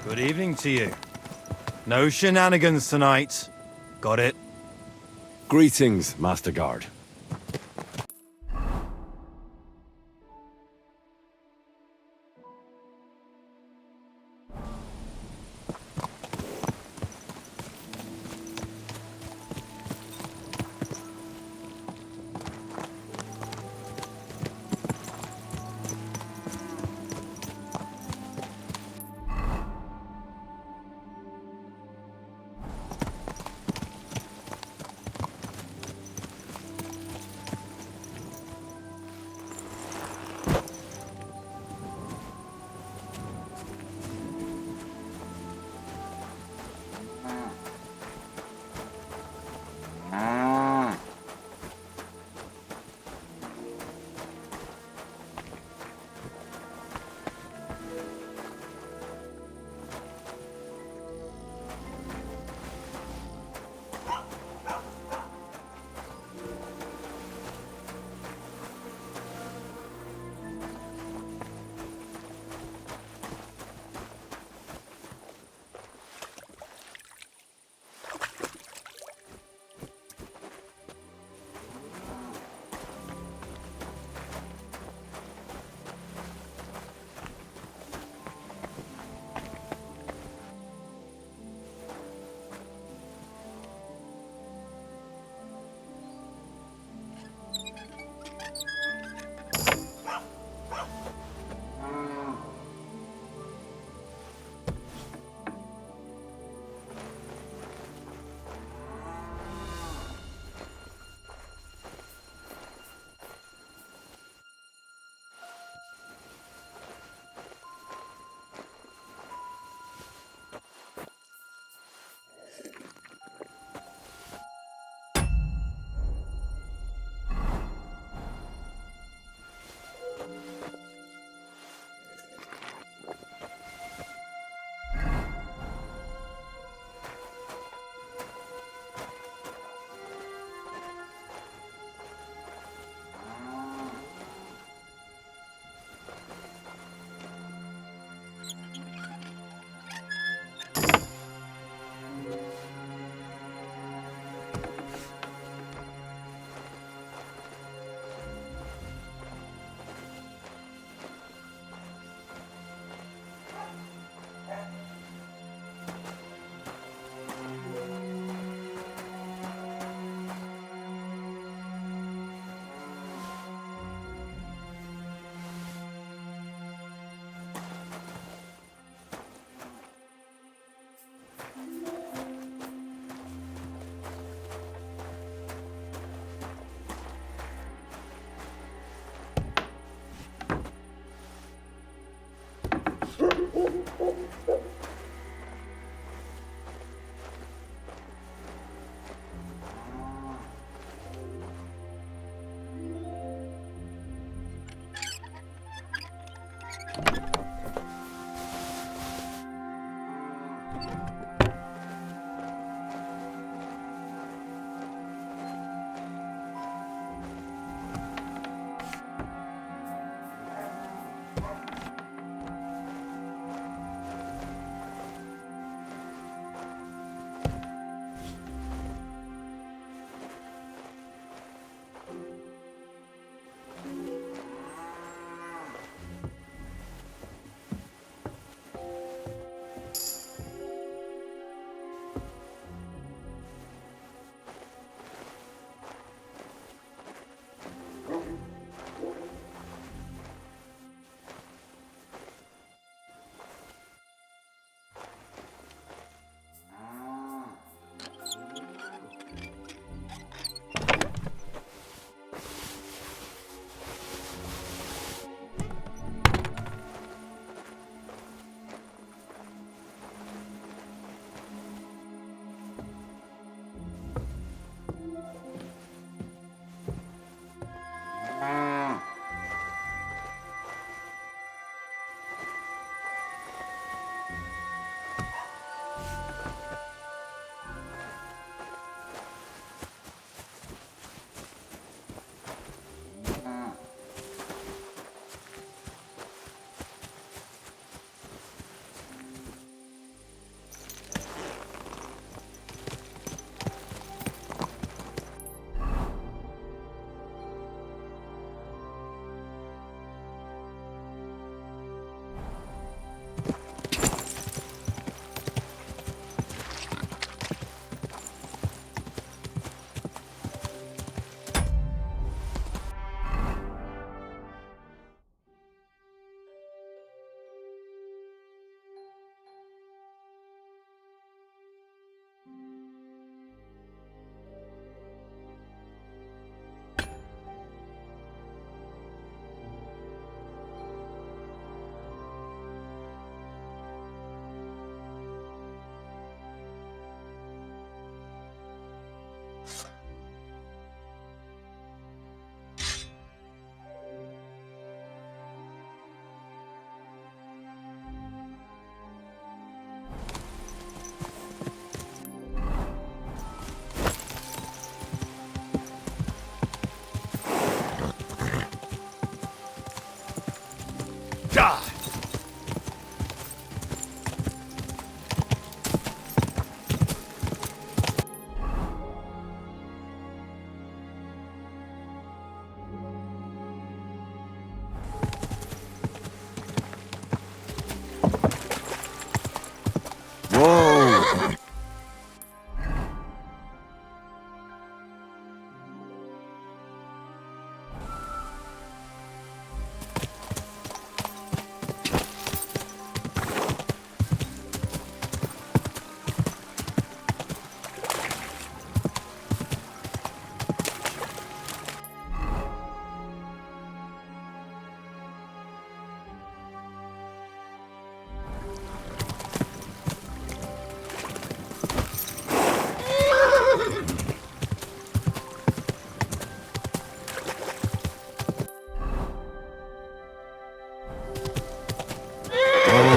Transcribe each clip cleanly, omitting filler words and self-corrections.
Good evening to you. No shenanigans tonight. Got it? Greetings, Master Guard.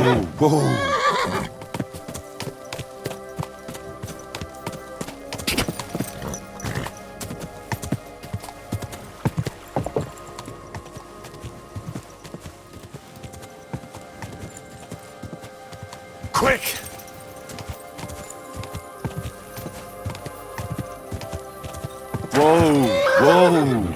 Whoa, whoa. Quick! Whoa, whoa.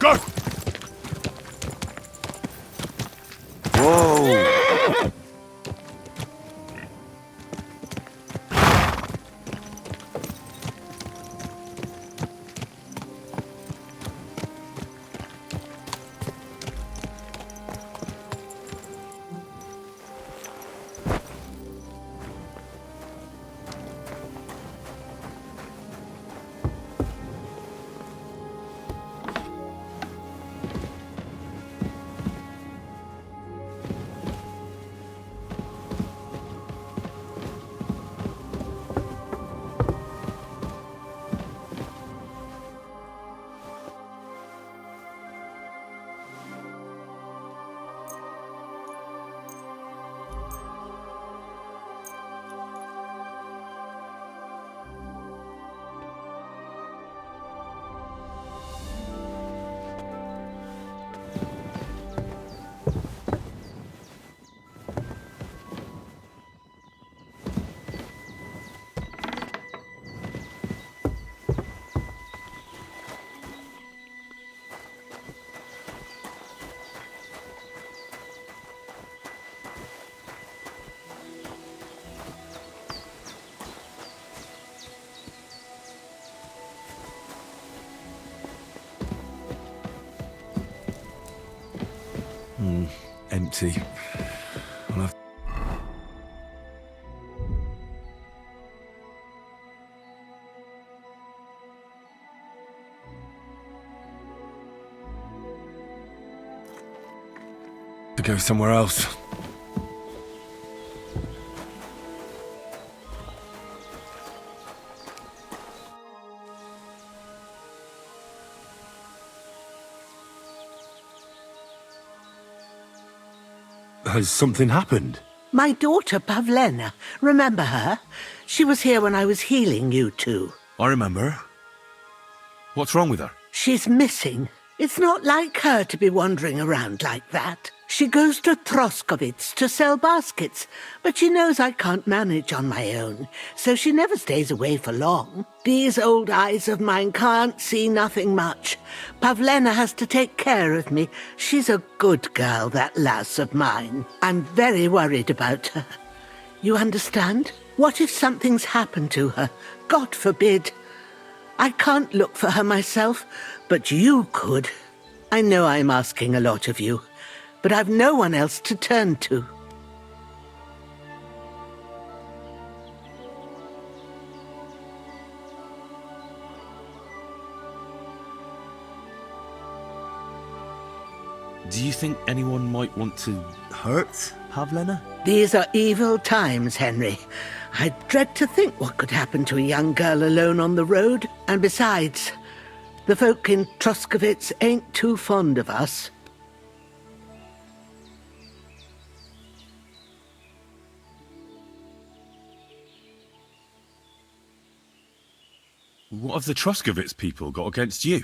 Go! Whoa. Empty. I'll have... to go somewhere else. Has something happened? My daughter, Pavlena. Remember her? She was here when I was healing you two. I remember. What's wrong with her? She's missing. It's not like her to be wandering around like that. She goes to Troskovitz to sell baskets, but she knows I can't manage on my own, so she never stays away for long. These old eyes of mine can't see nothing much. Pavlena has to take care of me. She's a good girl, that lass of mine. I'm very worried about her. You understand? What if something's happened to her? God forbid. I can't look for her myself, but you could. I know I'm asking a lot of you, but I've no one else to turn to. Do you think anyone might want to hurt Pavlena? These are evil times, Henry. I dread to think what could happen to a young girl alone on the road. And besides, the folk in Troskovitz ain't too fond of us. What have the Troskovitz people got against you?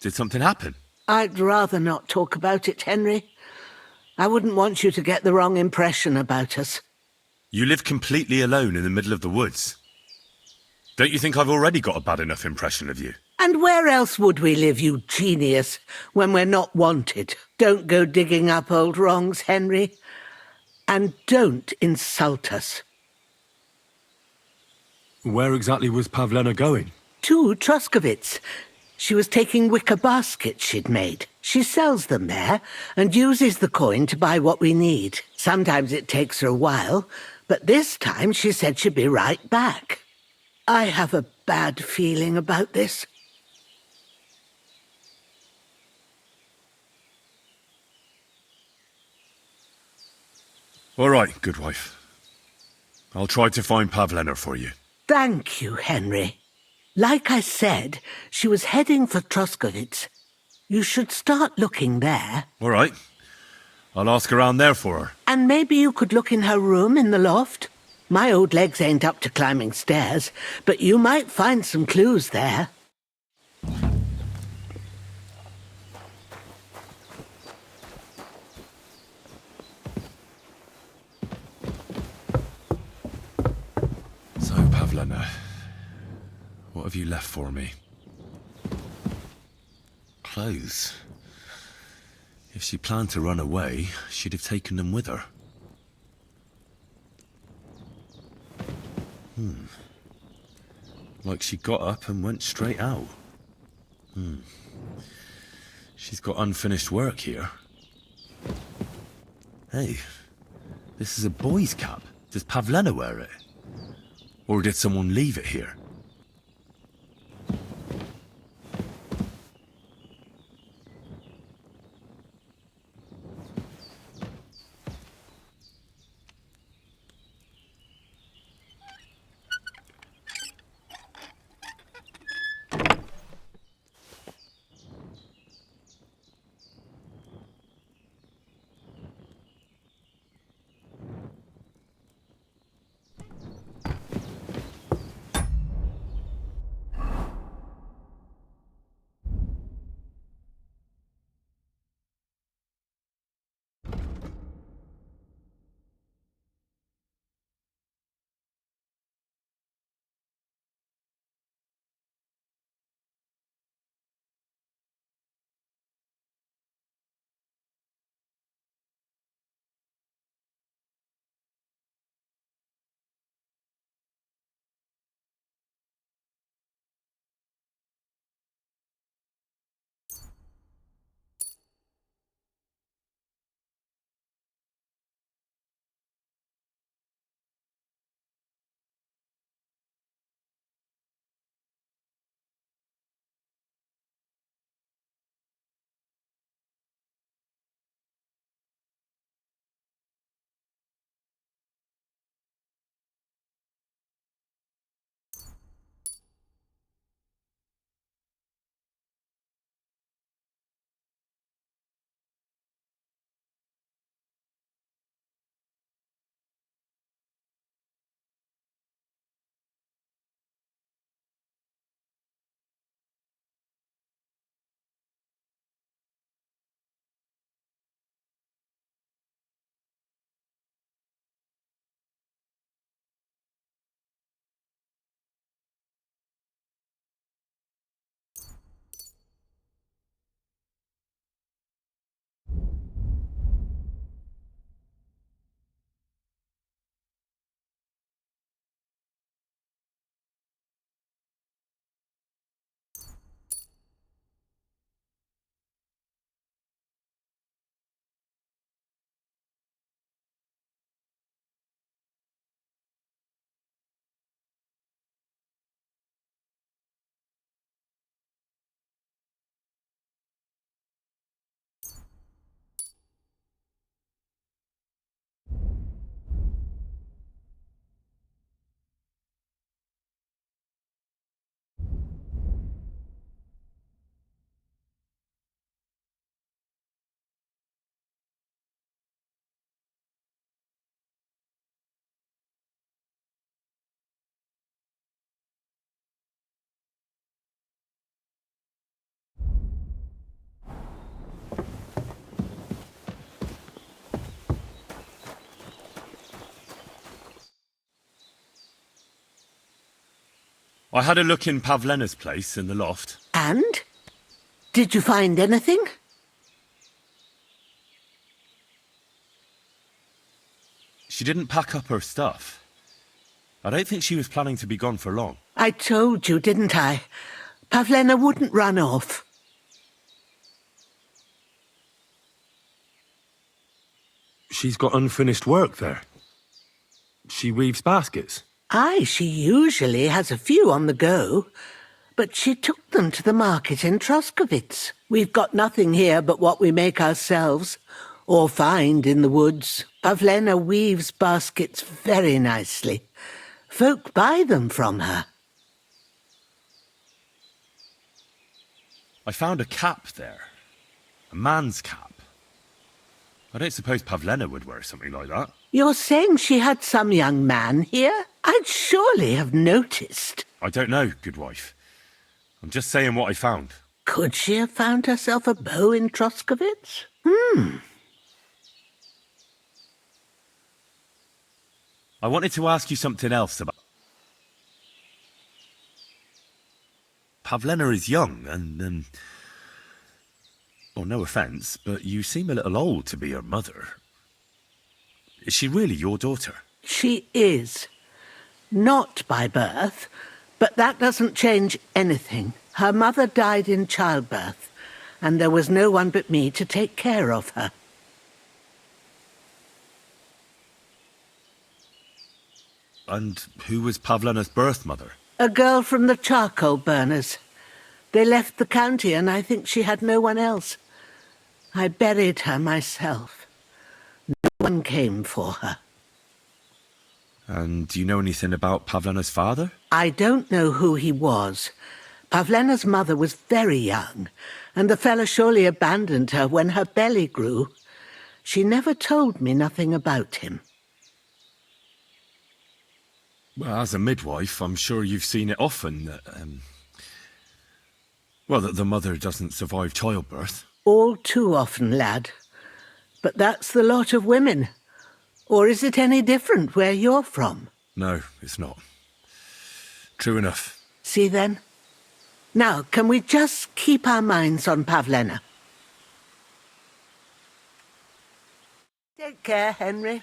Did something happen? I'd rather not talk about it, Henry. I wouldn't want you to get the wrong impression about us. You live completely alone in the middle of the woods. Don't you think I've already got a bad enough impression of you? And where else would we live, you genius, when we're not wanted? Don't go digging up old wrongs, Henry. And don't insult us. Where exactly was Pavlena going? To Troskovitz. She was taking wicker baskets she'd made. She sells them there and uses the coin to buy what we need. Sometimes it takes her a while, but this time she said she'd be right back. I have a bad feeling about this. All right, good wife. I'll try to find Pavlena for you. Thank you, Henry. Like I said, she was heading for Troskovitz. You should start looking there. All right. I'll ask around there for her. And maybe you could look in her room in the loft. My old legs ain't up to climbing stairs, but you might find some clues there. So, Pavlena, what have you left for me? Clothes. If she planned to run away, she'd have taken them with her. Like she got up and went straight out. She's got unfinished work here. Hey, this is a boy's cap. Does Pavlena wear it? Or did someone leave it here? I had a look in Pavlena's place in the loft. And? Did you find anything? She didn't pack up her stuff. I don't think she was planning to be gone for long. I told you, didn't I? Pavlena wouldn't run off. She's got unfinished work there. She weaves baskets. Aye, she usually has a few on the go, but she took them to the market in Troskovitz. We've got nothing here but what we make ourselves, or find in the woods. Pavlena weaves baskets very nicely. Folk buy them from her. I found a cap there. A man's cap. I don't suppose Pavlena would wear something like that. You're saying she had some young man here? I'd surely have noticed. I don't know, good wife. I'm just saying what I found. Could she have found herself a beau in Troskovitz? I wanted to ask you something else about... Pavlena is young and, well, no offence, but you seem a little old to be her mother. Is she really your daughter? She is. Not by birth, but that doesn't change anything. Her mother died in childbirth, and there was no one but me to take care of her. And who was Pavlena's birth mother? A girl from the charcoal burners. They left the county, and I think she had no one else. I buried her myself. No one came for her. And do you know anything about Pavlena's father? I don't know who he was. Pavlena's mother was very young, and the fella surely abandoned her when her belly grew. She never told me nothing about him. Well, as a midwife, I'm sure you've seen it often that, that the mother doesn't survive childbirth. All too often, lad. But that's the lot of women. Or is it any different where you're from? No, it's not. True enough. See then? Now, can we just keep our minds on Pavlena? Take care, Henry.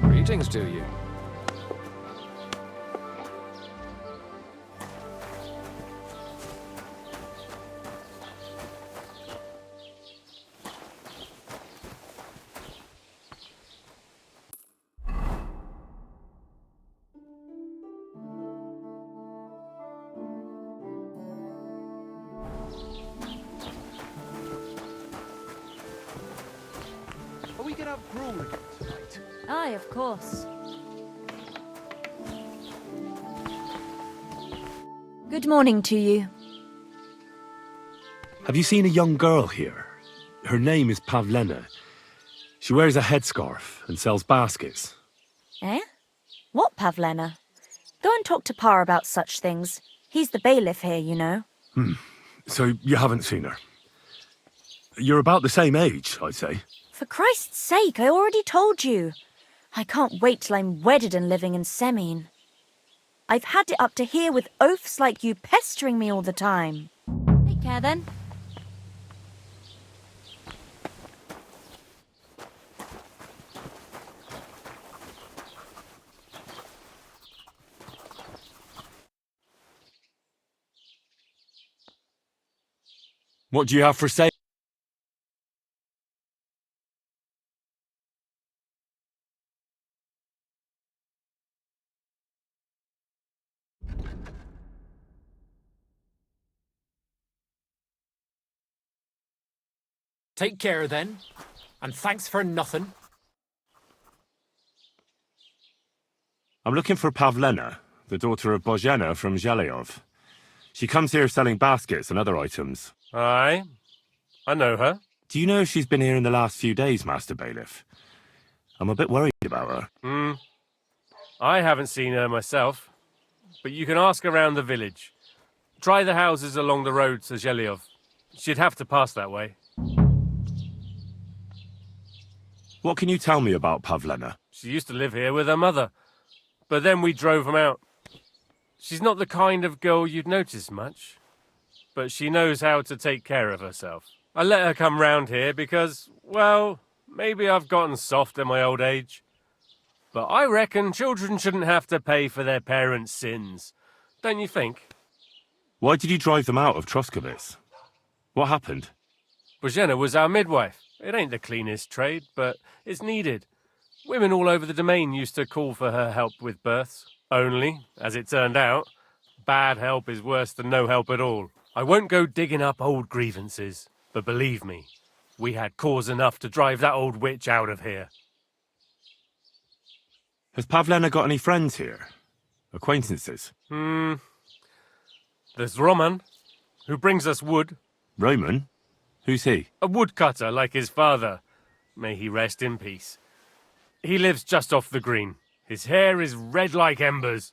Greetings to you. Are we gonna have gruel again tonight? Aye, of course. Good morning to you. Have you seen a young girl here? Her name is Pavlena. She wears a headscarf and sells baskets. Eh? What, Pavlena? Go and talk to Pa about such things. He's the bailiff here, you know. So you haven't seen her? You're about the same age, I'd say. For Christ's sake, I already told you. I can't wait till I'm wedded and living in Semien. I've had it up to here with oafs like you pestering me all the time. Take care then. What do you have for sale? Take care then, and thanks for nothing. I'm looking for Pavlena, the daughter of Bozhena from Zhaleov. She comes here selling baskets and other items. Aye, I know her. Do you know if she's been here in the last few days, Master Bailiff? I'm a bit worried about her. I haven't seen her myself. but you can ask around the village. Try the houses along the road to Zhelyov. She'd have to pass that way. What can you tell me about Pavlena? She used to live here with her mother, but then we drove them out. She's not the kind of girl you'd notice much, but she knows how to take care of herself. I let her come round here because, well, maybe I've gotten soft in my old age. But I reckon children shouldn't have to pay for their parents' sins. Don't you think? Why did you drive them out of Troskovitz? What happened? Bozhena was our midwife. It ain't the cleanest trade, but it's needed. Women all over the domain used to call for her help with births. Only, as it turned out, bad help is worse than no help at all. I won't go digging up old grievances, but believe me, we had cause enough to drive that old witch out of here. Has Pavlena got any friends here? Acquaintances? There's Roman, who brings us wood. Roman? Who's he? A woodcutter like his father. May he rest in peace. He lives just off the green. His hair is red like embers.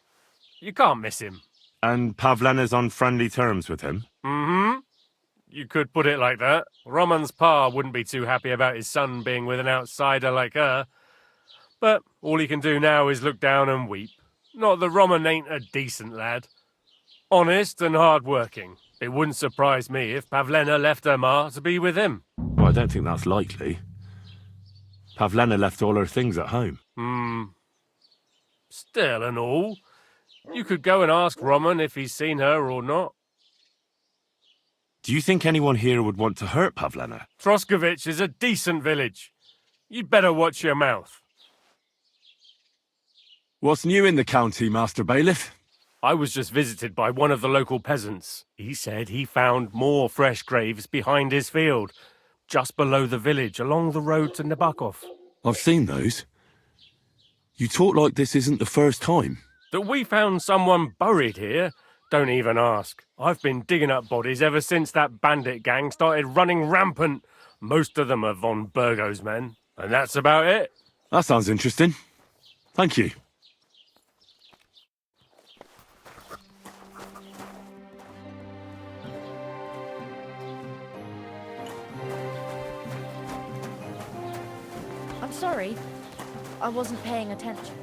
You can't miss him. And Pavlena's on friendly terms with him? Mm-hmm. You could put it like that. Roman's pa wouldn't be too happy about his son being with an outsider like her. But all he can do now is look down and weep. Not that Roman ain't a decent lad. Honest and hard-working. It wouldn't surprise me if Pavlena left her ma to be with him. Well, I don't think that's likely. Pavlena left all her things at home. Still and all, you could go and ask Roman if he's seen her or not. Do you think anyone here would want to hurt Pavlena? Troskovitz is a decent village. You'd better watch your mouth. What's new in the county, Master Bailiff? I was just visited by one of the local peasants. He said he found more fresh graves behind his field, just below the village, along the road to Nabokov. I've seen those. You talk like this isn't the first time. That we found someone buried here? Don't even ask. I've been digging up bodies ever since that bandit gang started running rampant. Most of them are von Burgo's men, and that's about it. That sounds interesting. Thank you. I'm sorry. I wasn't paying attention.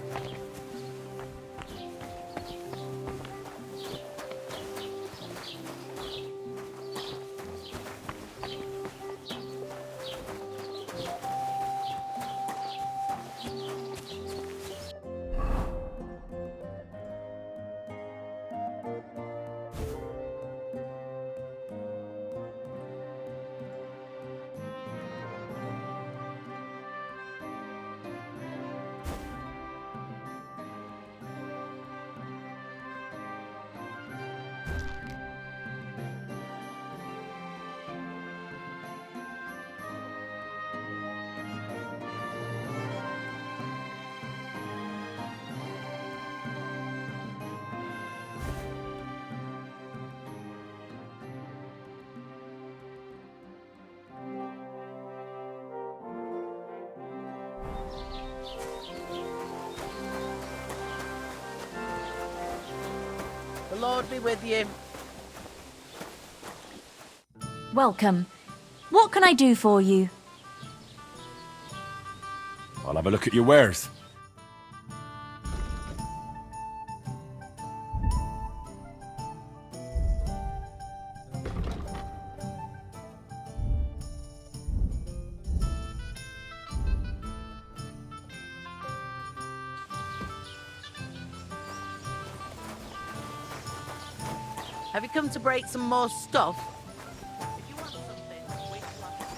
The Lord be with you. Welcome. What can I do for you? I'll have a look at your wares. Have you come to break some more stuff? If you want something, wait till I stop.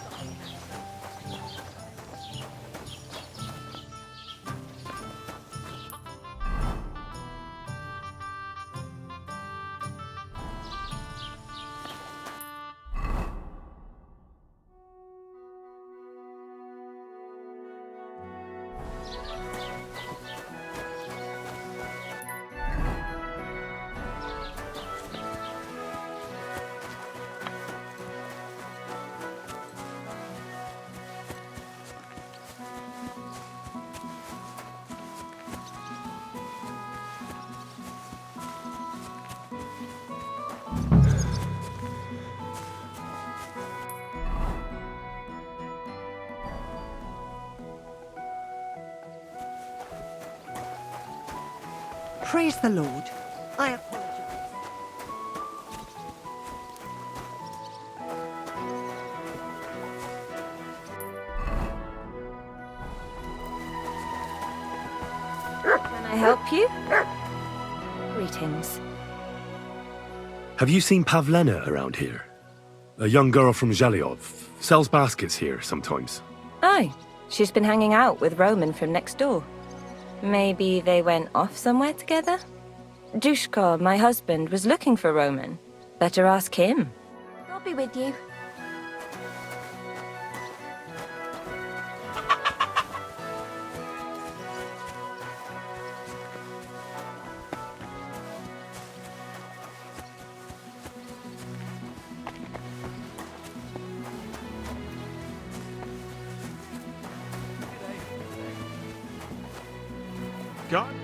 Praise the Lord. I apologize. Can I help you? Greetings. Have you seen Pavlena around here? A young girl from Zhelyov. Sells baskets here sometimes. Oh, she's been hanging out with Roman from next door. Maybe they went off somewhere together? Dushko, my husband, was looking for Roman. Better ask him. I'll be with you. God.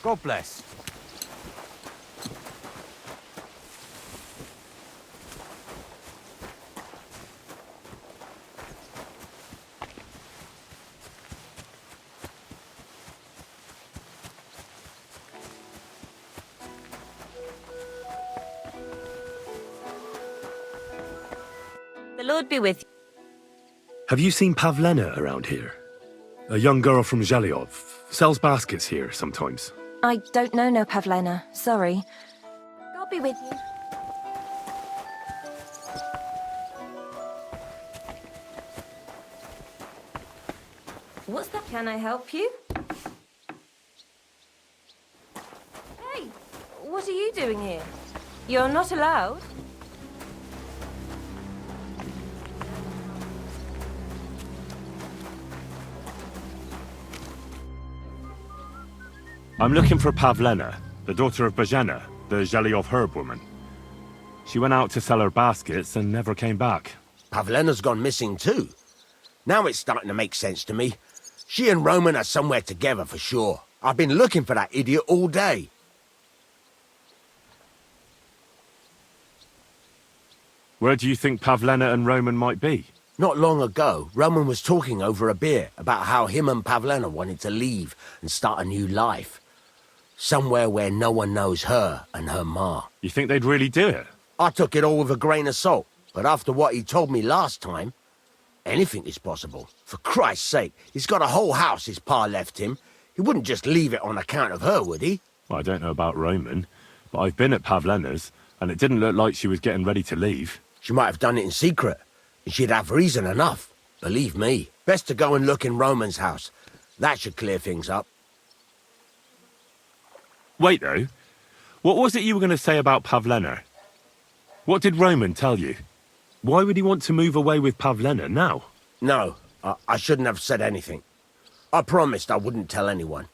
God bless. The Lord be with you. Have you seen Pavlena around here? A young girl from Zhelyov. Sells baskets here sometimes. I don't know no Pavlena. Sorry. I'll be with you. What's that? Can I help you? Hey, what are you doing here? You're not allowed. I'm looking for Pavlena, the daughter of Bozhena, the Zhelyov herb woman. She went out to sell her baskets and never came back. Pavlena's gone missing too. Now it's starting to make sense to me. She and Roman are somewhere together for sure. I've been looking for that idiot all day. Where do you think Pavlena and Roman might be? Not long ago, Roman was talking over a beer about how him and Pavlena wanted to leave and start a new life. Somewhere where no one knows her and her ma. You think they'd really do it? I took it all with a grain of salt, but after what he told me last time, anything is possible. For Christ's sake, he's got a whole house his pa left him. He wouldn't just leave it on account of her, would he? Well, I don't know about Roman, but I've been at Pavlena's, and it didn't look like she was getting ready to leave. She might have done it in secret, and she'd have reason enough. Believe me. Best to go and look in Roman's house. That should clear things up. Wait, though. What was it you were going to say about Pavlena? What did Roman tell you? Why would he want to move away with Pavlena now? No, I shouldn't have said anything. I promised I wouldn't tell anyone.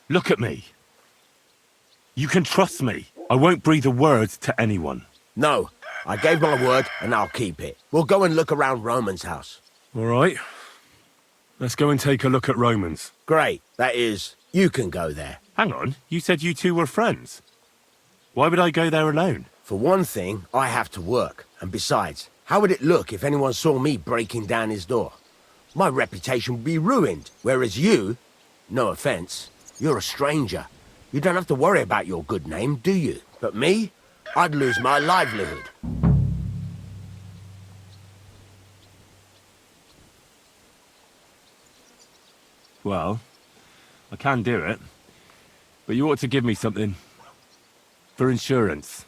Look at me. You can trust me. I won't breathe a word to anyone. No, I gave my word and I'll keep it. We'll go and look around Roman's house. All right. Let's go and take a look at Roman's. Great. That is, You can go there. Hang on, you said you two were friends. Why would I go there alone? For one thing, I have to work. And besides, how would it look if anyone saw me breaking down his door? My reputation would be ruined. Whereas you, no offense, you're a stranger. You don't have to worry about your good name, do you? But me, I'd lose my livelihood. Well, I can do it. But you ought to give me something. For insurance.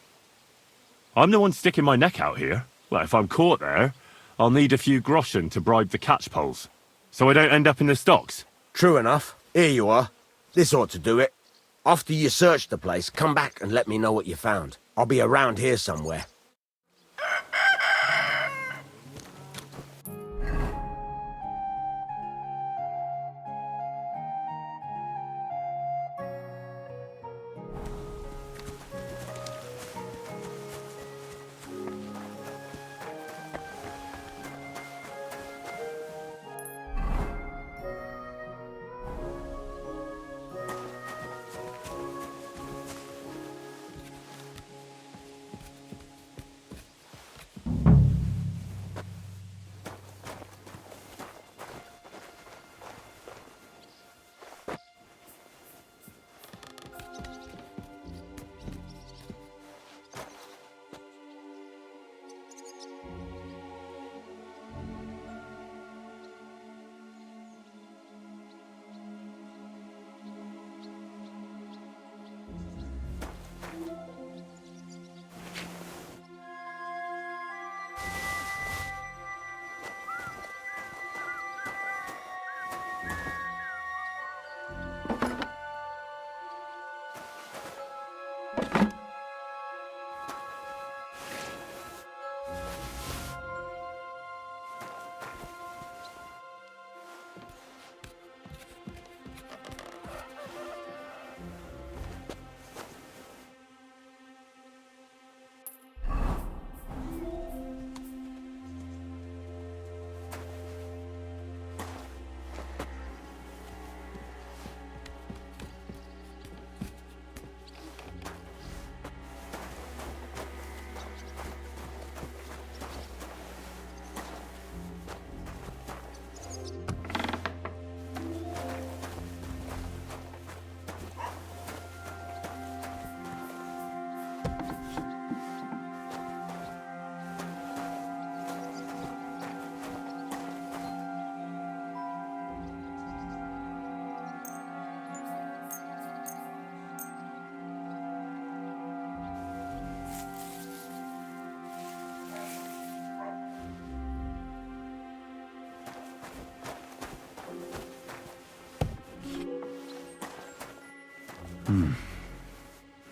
I'm the one sticking my neck out here. Well, if I'm caught there, I'll need a few groschen to bribe the catchpoles. So I don't end up in the stocks. True enough. Here you are. This ought to do it. After you search the place, come back and let me know what you found. I'll be around here somewhere.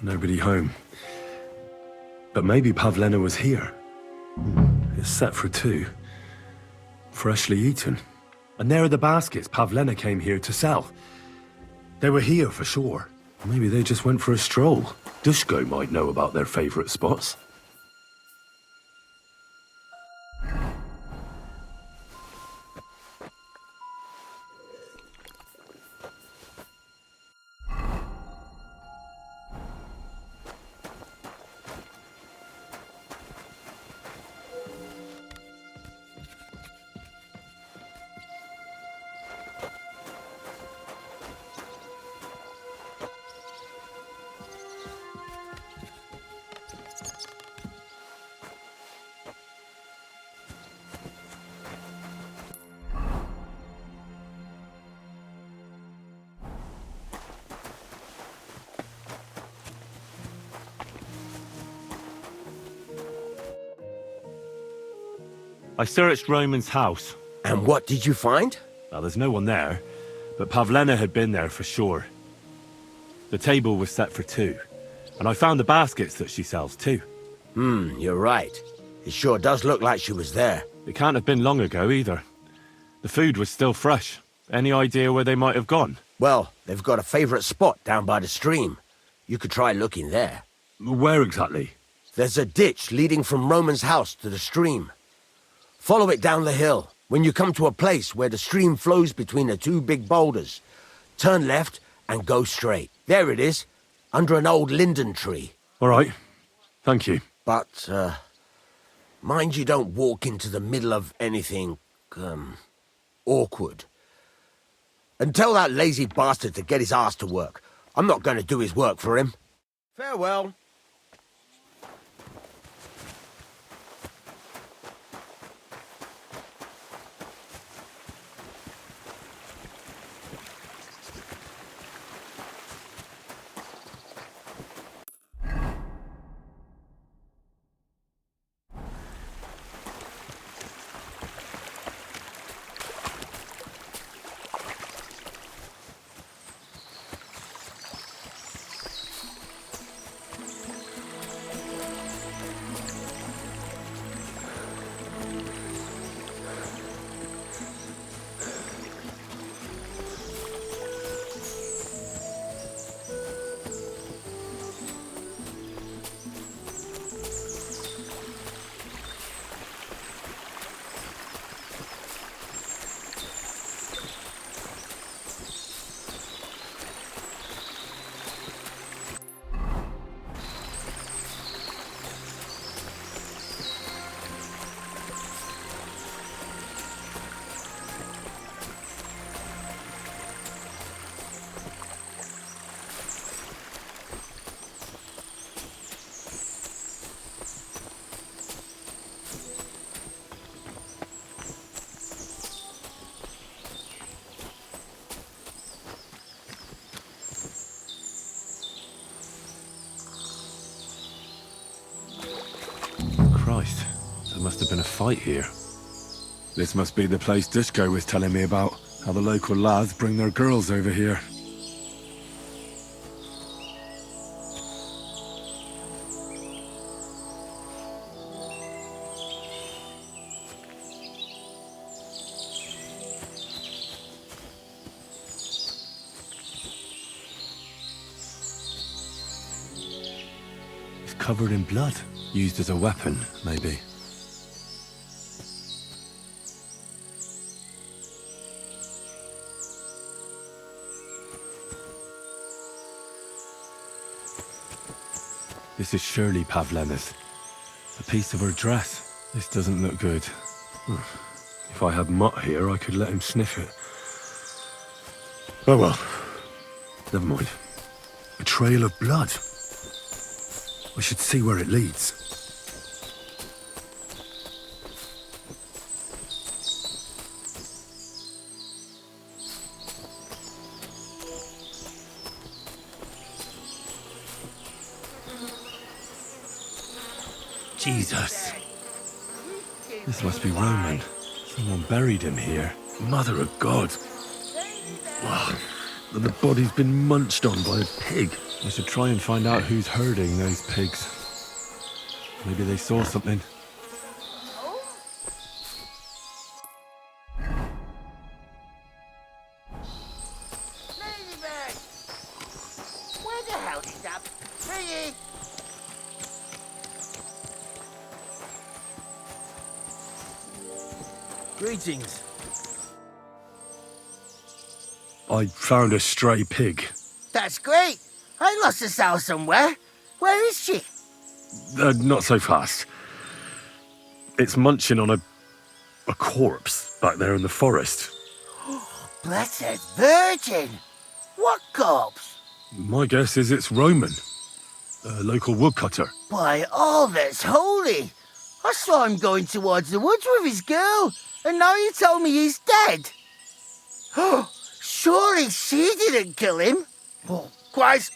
Nobody home. But maybe Pavlena was here. It's set for 2. Freshly eaten. And there are the baskets Pavlena came here to sell. They were here for sure. Maybe they just went for a stroll. Dushko might know about their favorite spots. I searched Roman's house. And what did you find? Well, there's no one there, but Pavlena had been there for sure. The table was set for 2, and I found the baskets that she sells too. You're right. It sure does look like she was there. It can't have been long ago either. The food was still fresh. Any idea where they might have gone? Well, they've got a favorite spot down by the stream. You could try looking there. Where exactly? There's a ditch leading from Roman's house to the stream. Follow it down the hill. When you come to a place where the stream flows between the 2 big boulders, turn left and go straight. There it is, under an old linden tree. All right. Thank you. But, mind you don't walk into the middle of anything, awkward. And tell that lazy bastard to get his ass to work. I'm not going to do his work for him. Farewell. Christ, there must have been a fight here. This must be the place Dushko was telling me about, how the local lads bring their girls over here. It's covered in blood. Used as a weapon, maybe. This is surely Pavlena's. A piece of her dress. This doesn't look good. If I had Mutt here, I could let him sniff it. Oh well. Never mind. A trail of blood. I should see where it leads. Jesus. This must be Roman. Someone buried him here. Mother of God. Wow. And the body's been munched on by a pig. I should try and find out who's herding those pigs. Maybe they saw something. Ladybird! Where the hell is that piggy? Greetings. I found a stray pig. That's great. I lost a sow somewhere. Where is she? Not so fast. It's munching on a corpse back there in the forest. Blessed Virgin! What corpse? My guess is it's Roman. A local woodcutter. By all that's holy! I saw him going towards the woods with his girl, and now you tell me he's dead. Surely she didn't kill him. Oh, Christ!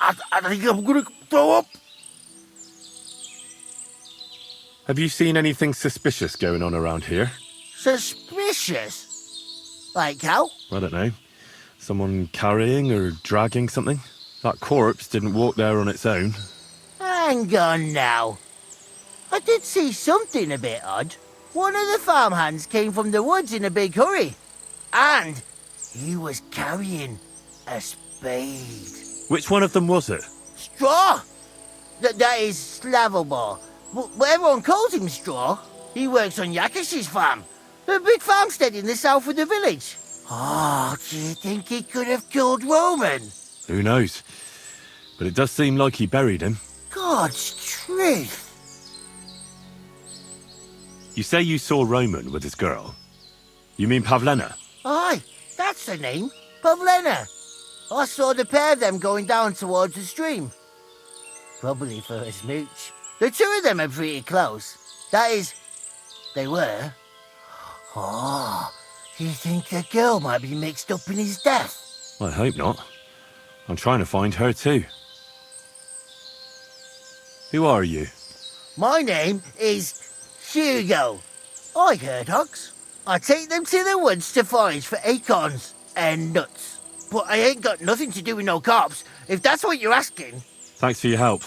I think I'm gonna throw up. Have you seen anything suspicious going on around here? Suspicious? Like how? I don't know. Someone carrying or dragging something? That corpse didn't walk there on its own. Hang on now. I did see something a bit odd. One of the farmhands came from the woods in a big hurry. And he was carrying a spade. Which one of them was it? Straw! That is Slavobor. But everyone calls him Straw. He works on Yakish's farm. A big farmstead in the south of the village. Oh, do you think he could have killed Roman? Who knows? But it does seem like he buried him. God's truth. You say you saw Roman with his girl. You mean Pavlena? Aye, that's the name. Pavlena. I saw the pair of them going down towards the stream. Probably for a smooch. The two of them are pretty close. That is, they were. Oh, do you think the girl might be mixed up in his death? I hope not. I'm trying to find her too. Who are you? My name is Hugo. I herd hogs. I take them to the woods to forage for acorns and nuts. But I ain't got nothing to do with no cops, if that's what you're asking. Thanks for your help.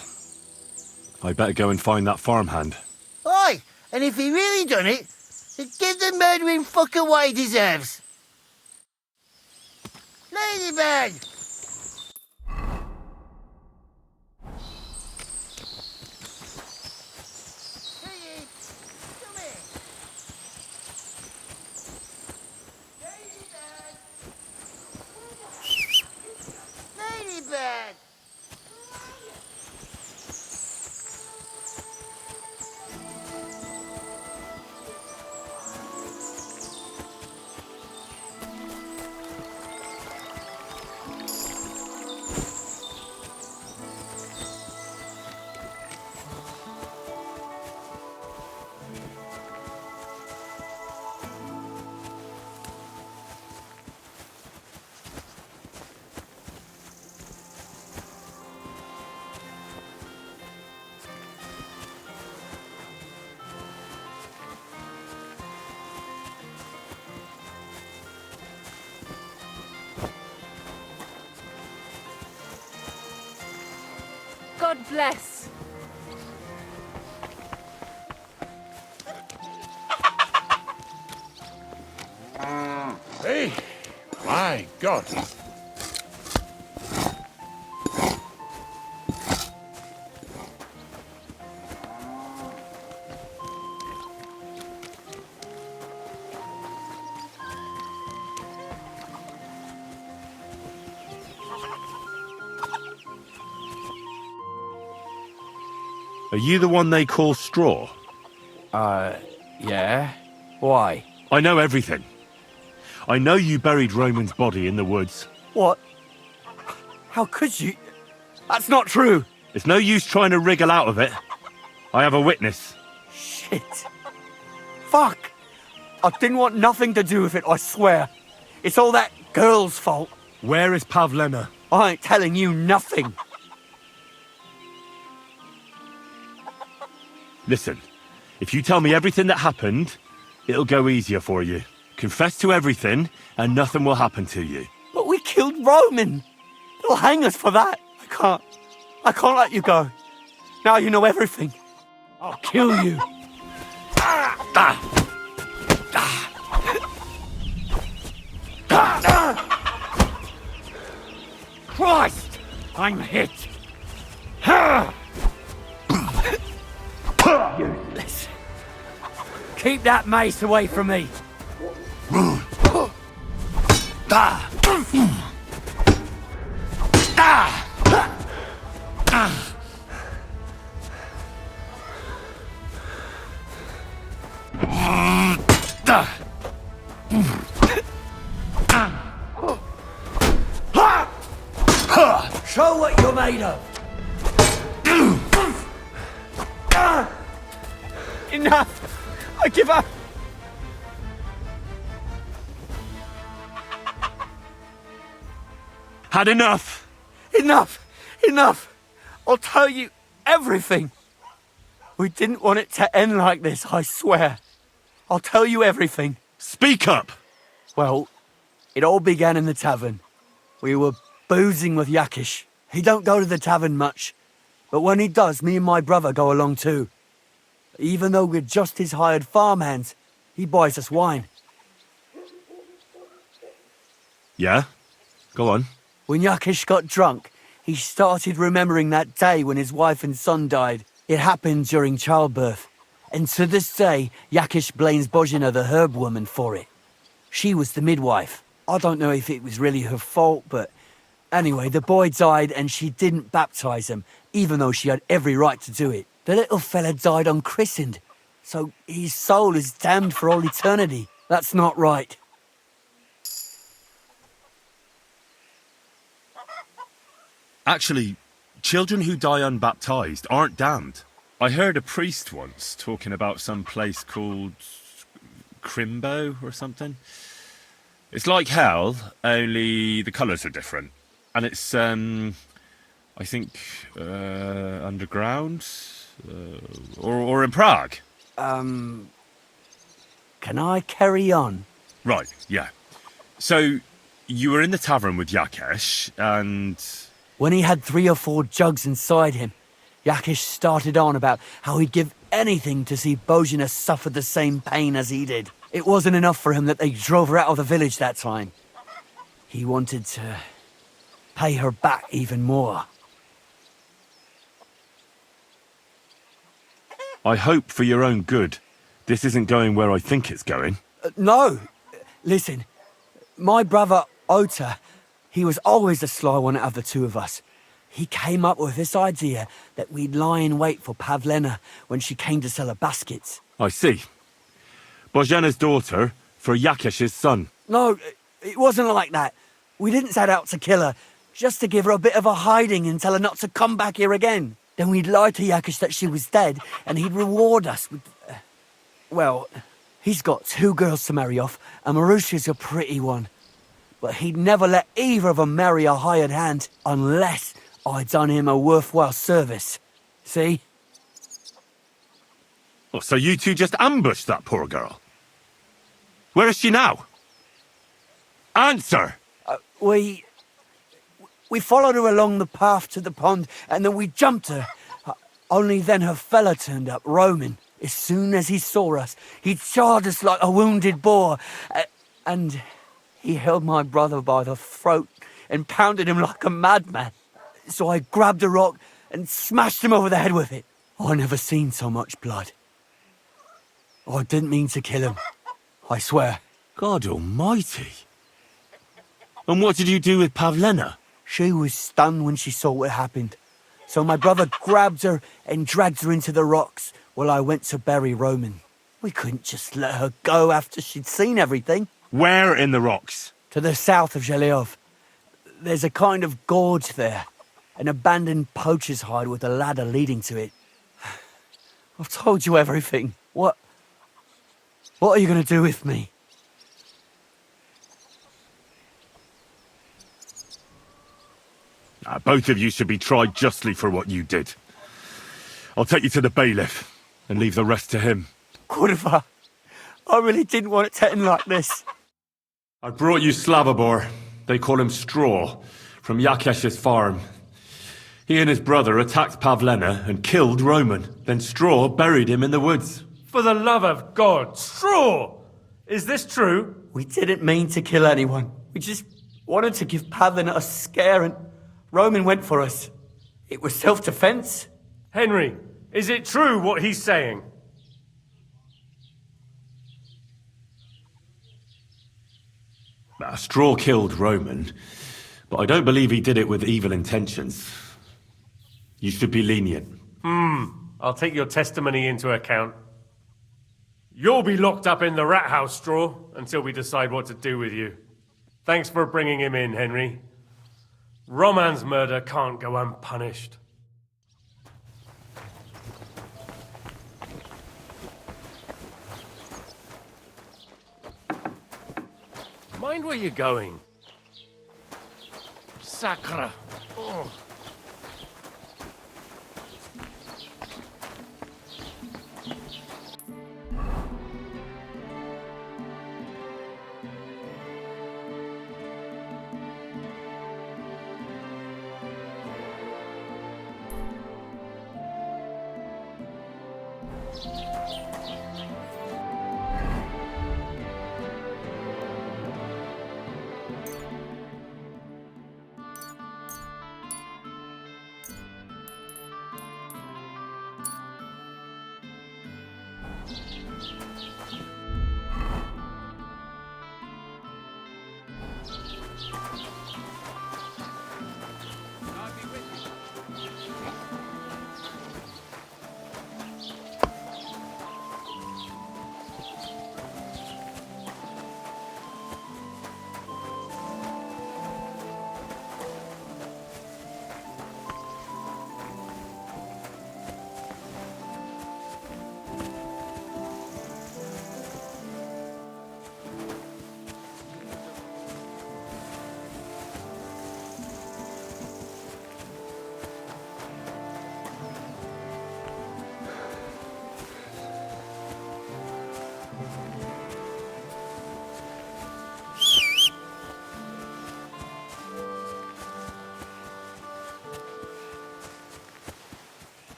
I better go and find that farmhand. Aye, and if he really done it, then give the murdering fucker what he deserves. Ladybird! Piggy, come here. Ladybird! Ladybird! God bless. Hey, my God. Are you the one they call Straw? Yeah? Why? I know everything. I know you buried Roman's body in the woods. What? How could you? That's not true! It's no use trying to wriggle out of it. I have a witness. Shit. Fuck! I didn't want nothing to do with it, I swear. It's all that girl's fault. Where is Pavlena? I ain't telling you nothing. Listen, if you tell me everything that happened, it'll go easier for you. Confess to everything, and nothing will happen to you. But we killed Roman. They'll hang us for that. I can't let you go. Now you know everything. I'll kill you. Christ! I'm hit. Useless. Keep that mace away from me. Show what you're made of. Enough! I give up! Had enough! Enough! Enough! I'll tell you everything. We didn't want it to end like this, I swear. I'll tell you everything. Speak up! Well, it all began in the tavern. We were boozing with Yakish. He don't go to the tavern much, but when he does, me and my brother go along too. Even though we're just his hired farmhands, he buys us wine. Yeah? Go on. When Yakish got drunk, he started remembering that day when his wife and son died. It happened during childbirth. And to this day, Yakish blames Bozhina, the herb woman, for it. She was the midwife. I don't know if it was really her fault, but anyway, the boy died and she didn't baptize him, even though she had every right to do it. The little fella died unchristened, so his soul is damned for all eternity. That's not right. Actually, children who die unbaptized aren't damned. I heard a priest once talking about some place called Crimbo or something. It's like hell, only the colours are different. And it's, I think, underground? Or in Prague. Can I carry on? Right, yeah. So, you were in the tavern with Yakesh, and... When he had 3 or 4 jugs inside him, Yakesh started on about how he'd give anything to see Bozhina suffer the same pain as he did. It wasn't enough for him that they drove her out of the village that time. He wanted to pay her back even more. I hope for your own good this isn't going where I think it's going. No! Listen, my brother Ota, he was always the sly one out of the 2 of us. He came up with this idea that we'd lie in wait for Pavlena when she came to sell her baskets. I see. Bozhana's daughter for Yakesh's son. No, it wasn't like that. We didn't set out to kill her, just to give her a bit of a hiding and tell her not to come back here again. Then we'd lie to Yakesh that she was dead, and he'd reward us with... well, he's got 2 girls to marry off, and Marusha's a pretty one. But he'd never let either of them marry a hired hand unless I'd done him a worthwhile service. See? Oh, so you 2 just ambushed that poor girl? Where is she now? Answer! We followed her along the path to the pond, and then we jumped her. Only then her fella turned up, Roman. As soon as he saw us, he charged us like a wounded boar. And he held my brother by the throat and pounded him like a madman. So I grabbed a rock and smashed him over the head with it. I never seen so much blood. I didn't mean to kill him, I swear. God almighty. And what did you do with Pavlena? She was stunned when she saw what happened. So my brother grabbed her and dragged her into the rocks while I went to bury Roman. We couldn't just let her go after she'd seen everything. Where in the rocks? To the south of Zhelyov. There's a kind of gorge there. An abandoned poacher's hide with a ladder leading to it. I've told you everything. What are you going to do with me? Both of you should be tried justly for what you did. I'll take you to the bailiff and leave the rest to him. Kurva, I really didn't want it to end like this. I brought you Slavobor. They call him Straw, from Yakesh's farm. He and his brother attacked Pavlena and killed Roman. Then Straw buried him in the woods. For the love of God, Straw! Is this true? We didn't mean to kill anyone. We just wanted to give Pavlena a scare, and Roman went for us. It was self-defense. Henry, is it true what he's saying? Straw killed Roman, but I don't believe he did it with evil intentions. You should be lenient. I'll take your testimony into account. You'll be locked up in the rat house, Straw, until we decide what to do with you. Thanks for bringing him in, Henry. Roman's murder can't go unpunished. Mind where you're going. Sacre. Oh.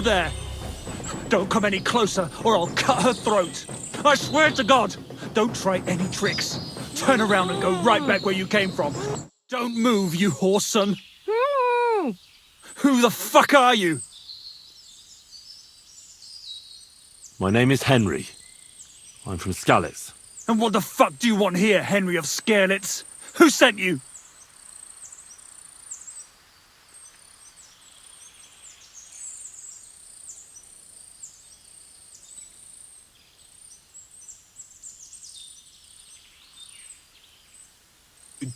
there! Don't come any closer, or I'll cut her throat. I swear to God, don't try any tricks. Turn around and go right back where you came from. Don't move, you whoreson. Who the fuck are you? My name is Henry. I'm from Skalitz. And what the fuck do you want here, Henry of Scarelets? Who sent you?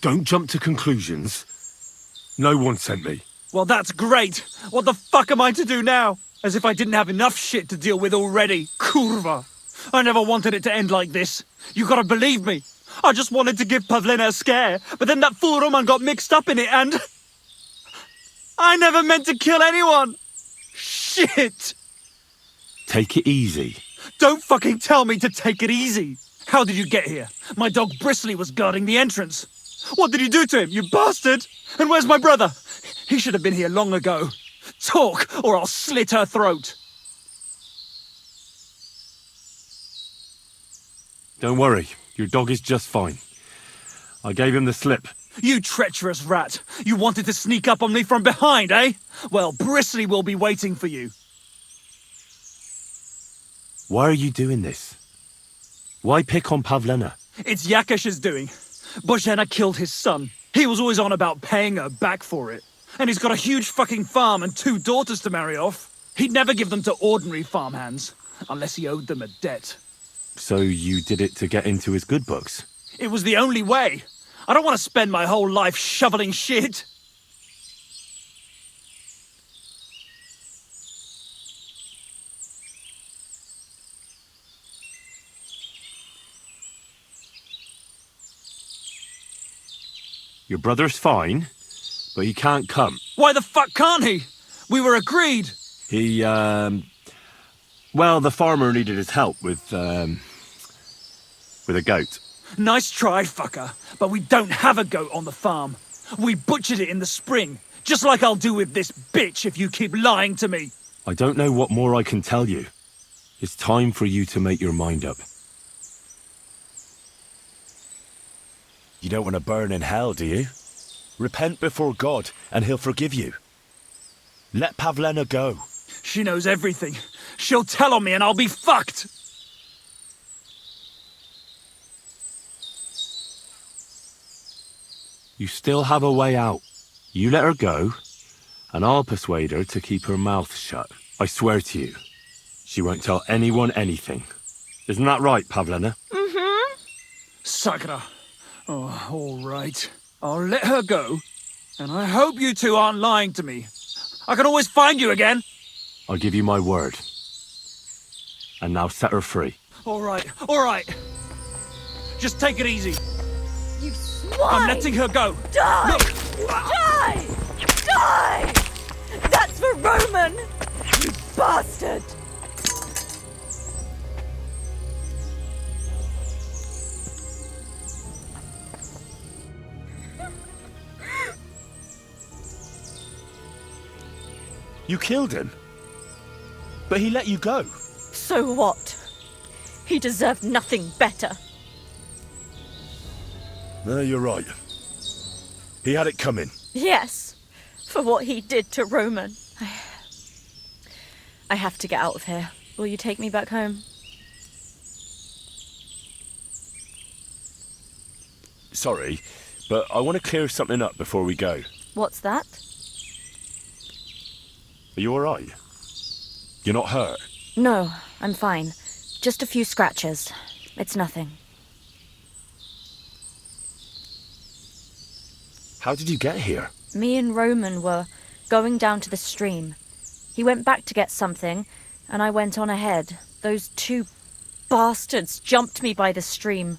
Don't jump to conclusions. No one sent me. Well, that's great. What the fuck am I to do now? As if I didn't have enough shit to deal with already. Kurva. I never wanted it to end like this. You gotta believe me. I just wanted to give Pavlena a scare, but then that fool Roman got mixed up in it and... I never meant to kill anyone. Shit. Take it easy. Don't fucking tell me to take it easy. How did you get here? My dog Bristly was guarding the entrance. What did you do to him, you bastard? And where's my brother? He should have been here long ago. Talk, or I'll slit her throat. Don't worry, your dog is just fine. I gave him the slip. You treacherous rat. You wanted to sneak up on me from behind, eh? Well, Bristly will be waiting for you. Why are you doing this? Why pick on Pavlena? It's Yakish's doing. Bozhena killed his son. He was always on about paying her back for it. And he's got a huge fucking farm and 2 daughters to marry off. He'd never give them to ordinary farmhands, unless he owed them a debt. So you did it to get into his good books? It was the only way. I don't want to spend my whole life shoveling shit. Your brother's fine, but he can't come. Why the fuck can't he? We were agreed. He, well, the farmer needed his help with a goat. Nice try, fucker. But we don't have a goat on the farm. We butchered it in the spring. Just like I'll do with this bitch if you keep lying to me. I don't know what more I can tell you. It's time for you to make your mind up. You don't want to burn in hell, do you? Repent before God, and he'll forgive you. Let Pavlena go. She knows everything. She'll tell on me and I'll be fucked. You still have a way out. You let her go, and I'll persuade her to keep her mouth shut. I swear to you, she won't tell anyone anything. Isn't that right, Pavlena? Mm-hmm. Sakra. Oh, all right. I'll let her go, and I hope you two aren't lying to me. I can always find you again. I'll give you my word. And now set her free. All right, all right. Just take it easy. You swine! I'm letting her go. Die! Look. Die! Die! That's for Roman! You bastard! You killed him. But he let you go. So what? He deserved nothing better. No, you're right. He had it coming. Yes, for what he did to Roman. I have to get out of here. Will you take me back home? Sorry, but I want to clear something up before we go. What's that? Are you alright? You're not hurt? No, I'm fine. Just a few scratches. It's nothing. How did you get here? Me and Roman were going down to the stream. He went back to get something, and I went on ahead. Those 2 bastards jumped me by the stream.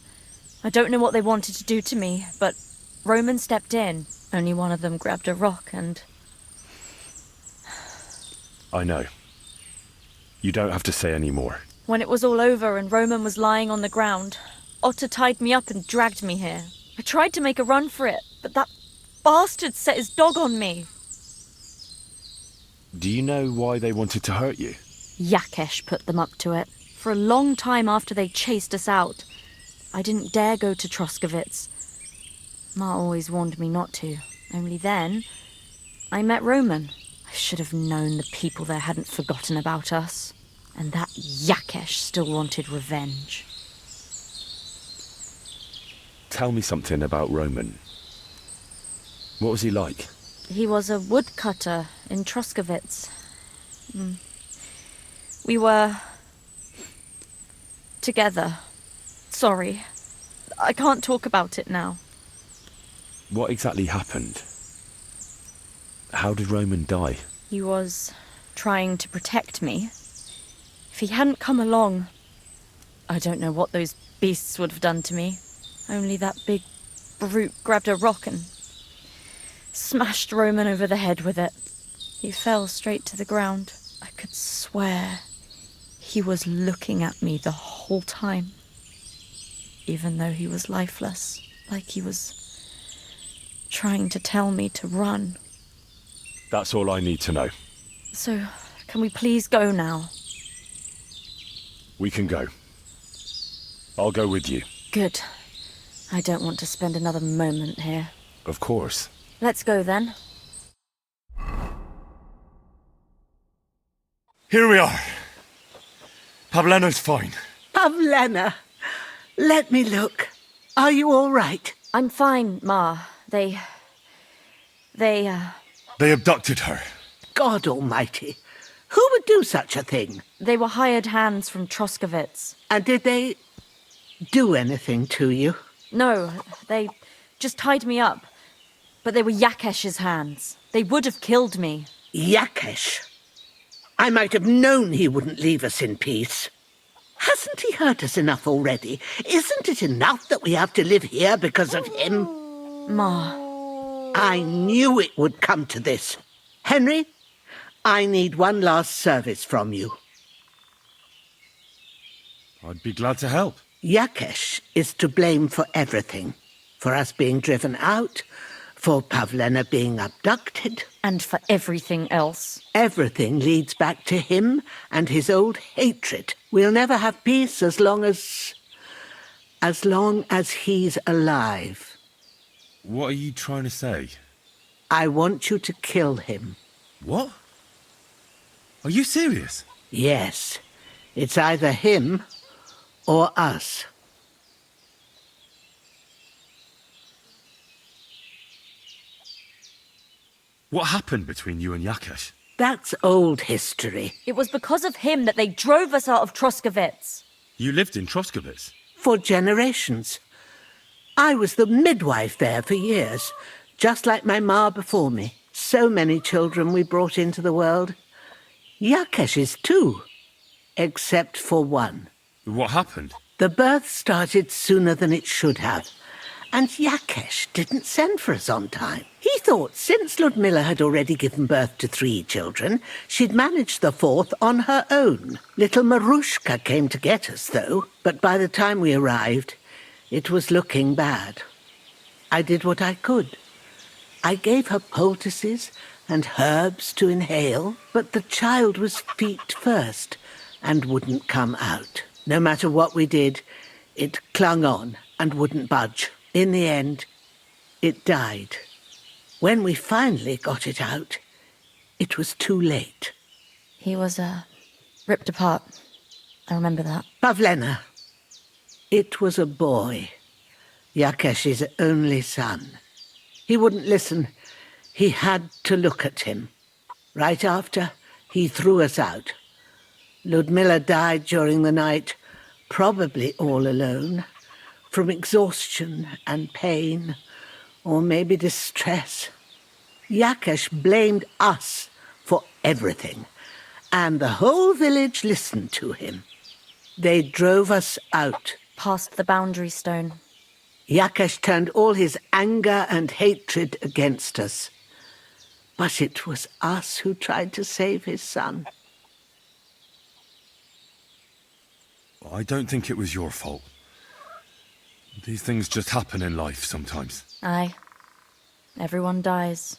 I don't know what they wanted to do to me, but Roman stepped in. Only one of them grabbed a rock and... I know. You don't have to say any more. When it was all over and Roman was lying on the ground, Otter tied me up and dragged me here. I tried to make a run for it, but that bastard set his dog on me. Do you know why they wanted to hurt you? Yakesh put them up to it. For a long time after they chased us out, I didn't dare go to Troskovitz. Ma always warned me not to. Only then, I met Roman. I should have known the people there hadn't forgotten about us. And that Yakesh still wanted revenge. Tell me something about Roman. What was he like? He was a woodcutter in Troskovitz. We were... together. Sorry. I can't talk about it now. What exactly happened? How did Roman die? He was trying to protect me. If he hadn't come along, I don't know what those beasts would have done to me. Only that big brute grabbed a rock and smashed Roman over the head with it. He fell straight to the ground. I could swear he was looking at me the whole time, even though he was lifeless, like he was trying to tell me to run. That's all I need to know. So, can we please go now? We can go. I'll go with you. Good. I don't want to spend another moment here. Of course. Let's go then. Here we are. Pavlena's fine. Pavlena, let me look. Are you all right? I'm fine, Ma. They abducted her. God almighty. Who would do such a thing? They were hired hands from Troskovitz. And did they do anything to you? No, they just tied me up. But they were Yakesh's hands. They would have killed me. Yakesh? I might have known he wouldn't leave us in peace. Hasn't he hurt us enough already? Isn't it enough that we have to live here because of him? Ma. I knew it would come to this. Henry, I need one last service from you. I'd be glad to help. Yakesh is to blame for everything. For us being driven out, for Pavlena being abducted. And for everything else. Everything leads back to him and his old hatred. We'll never have peace as long as he's alive. What are you trying to say? I want you to kill him. What? Are you serious? Yes. It's either him or us. What happened between you and Yakesh? That's old history. It was because of him that they drove us out of Troskovitz. You lived in Troskovitz? For generations. I was the midwife there for years, just like my ma before me. So many children we brought into the world. Yakesh's too, except for one. What happened? The birth started sooner than it should have, and Yakesh didn't send for us on time. He thought since Ludmilla had already given birth to 3 children, she'd manage the 4th on her own. Little Marushka came to get us, though, but by the time we arrived, it was looking bad. I did what I could. I gave her poultices and herbs to inhale, but the child was feet first and wouldn't come out. No matter what we did, it clung on and wouldn't budge. In the end, it died. When we finally got it out, it was too late. He was, ripped apart. I remember that. Pavlena. It was a boy. Yakesh's only son. He wouldn't listen. He had to look at him. Right after, he threw us out. Ludmilla died during the night, probably all alone, from exhaustion and pain, or maybe distress. Yakesh blamed us for everything, and the whole village listened to him. They drove us out. Past the boundary stone. Yakesh turned all his anger and hatred against us. But it was us who tried to save his son. I don't think it was your fault. These things just happen in life sometimes. Aye. Everyone dies.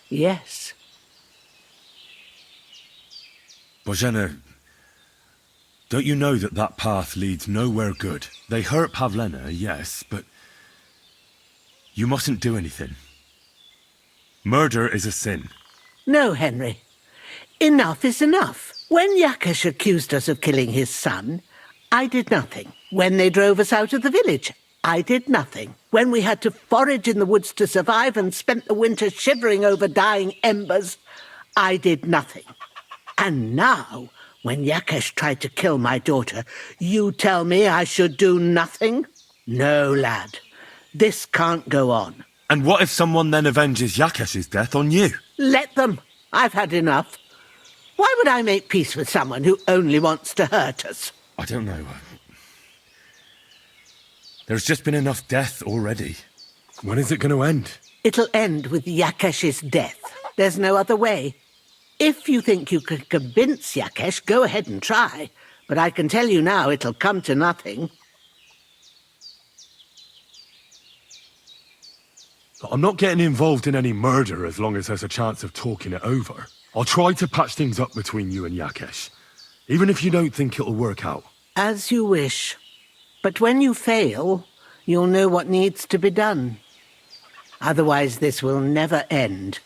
Yes. Bozhena, don't you know that that path leads nowhere good? They hurt Pavlena, yes, but you mustn't do anything. Murder is a sin. No, Henry. Enough is enough. When Yakesh accused us of killing his son, I did nothing. When they drove us out of the village, I did nothing. When we had to forage in the woods to survive and spent the winter shivering over dying embers, I did nothing. And now, when Yakesh tried to kill my daughter, you tell me I should do nothing? No, lad. This can't go on. And what if someone then avenges Yakesh's death on you? Let them. I've had enough. Why would I make peace with someone who only wants to hurt us? I don't know. There's just been enough death already. When is it going to end? It'll end with Yakesh's death. There's no other way. If you think you can convince Yakesh, go ahead and try. But I can tell you now it'll come to nothing. I'm not getting involved in any murder as long as there's a chance of talking it over. I'll try to patch things up between you and Yakesh, even if you don't think it'll work out. As you wish. But when you fail, you'll know what needs to be done. Otherwise, this will never end.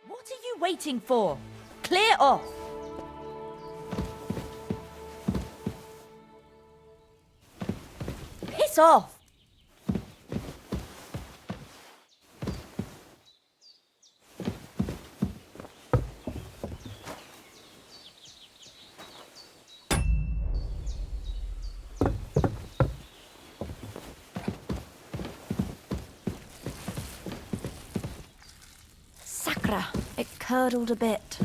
What are you waiting for? Clear off! Piss off! Sakra, it curdled a bit.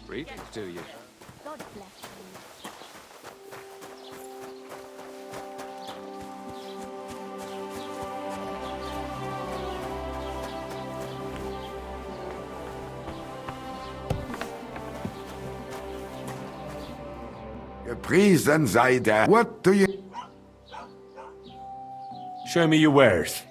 Greetings to you. God bless you. Gepriesen sei der. What do you... Show me your wares.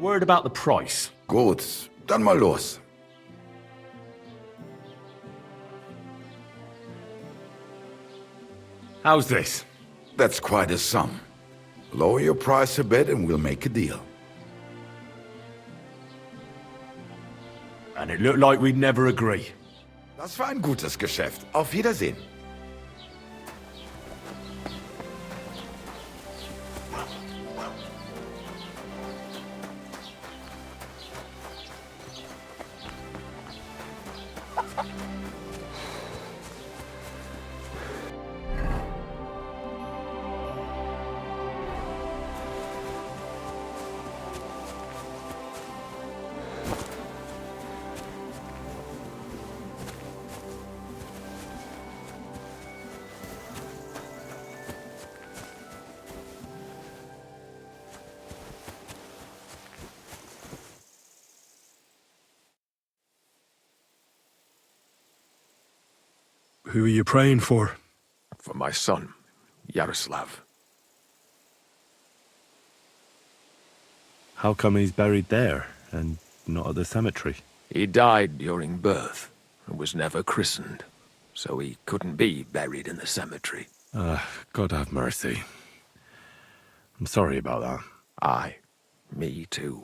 Word about the price. Gut, dann mal los. How's this? That's quite a sum. Lower your price a bit and we'll make a deal. And it looked like we'd never agree. Das war ein gutes Geschäft. Auf Wiedersehen. Who are you praying for? For my son, Yaroslav. How come he's buried there and not at the cemetery? He died during birth and was never christened, so he couldn't be buried in the cemetery. God have mercy. I'm sorry about that. Aye, me too.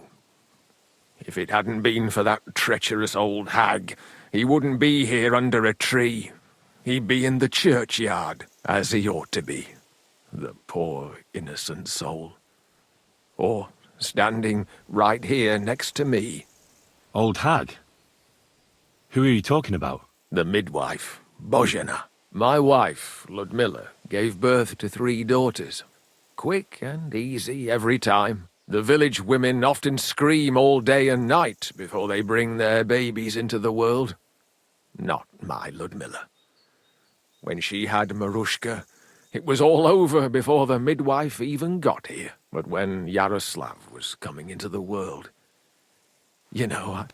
If it hadn't been for that treacherous old hag, he wouldn't be here under a tree. He'd be in the churchyard, as he ought to be. The poor, innocent soul. Or standing right here next to me. Old hag? Who are you talking about? The midwife, Bozhena. My wife, Ludmilla, gave birth to 3 daughters. Quick and easy every time. The village women often scream all day and night before they bring their babies into the world. Not my Ludmilla. When she had Marushka, it was all over before the midwife even got here. But when Yaroslav was coming into the world, you know,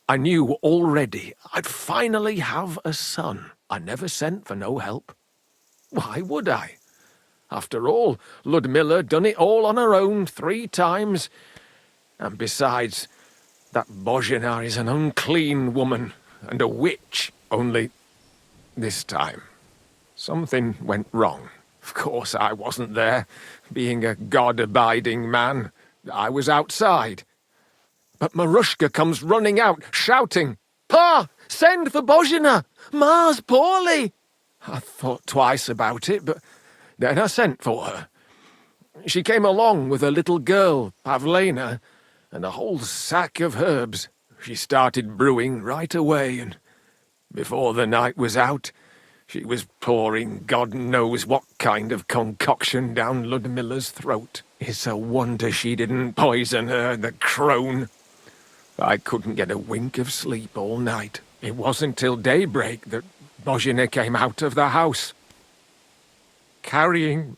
I knew already I'd finally have a son. I never sent for no help. Why would I? After all, Ludmilla done it all on her own 3 times. And besides, that Bozhena is an unclean woman and a witch. Only this time, something went wrong. Of course, I wasn't there. Being a God-abiding man, I was outside. But Marushka comes running out, shouting, "Pa! Send for Bozhena! Ma's poorly!" I thought twice about it, but then I sent for her. She came along with a little girl, Pavlena, and a whole sack of herbs. She started brewing right away, and before the night was out, she was pouring God knows what kind of concoction down Ludmilla's throat. It's a wonder she didn't poison her, the crone. I couldn't get a wink of sleep all night. It wasn't till daybreak that Bozhena came out of the house, carrying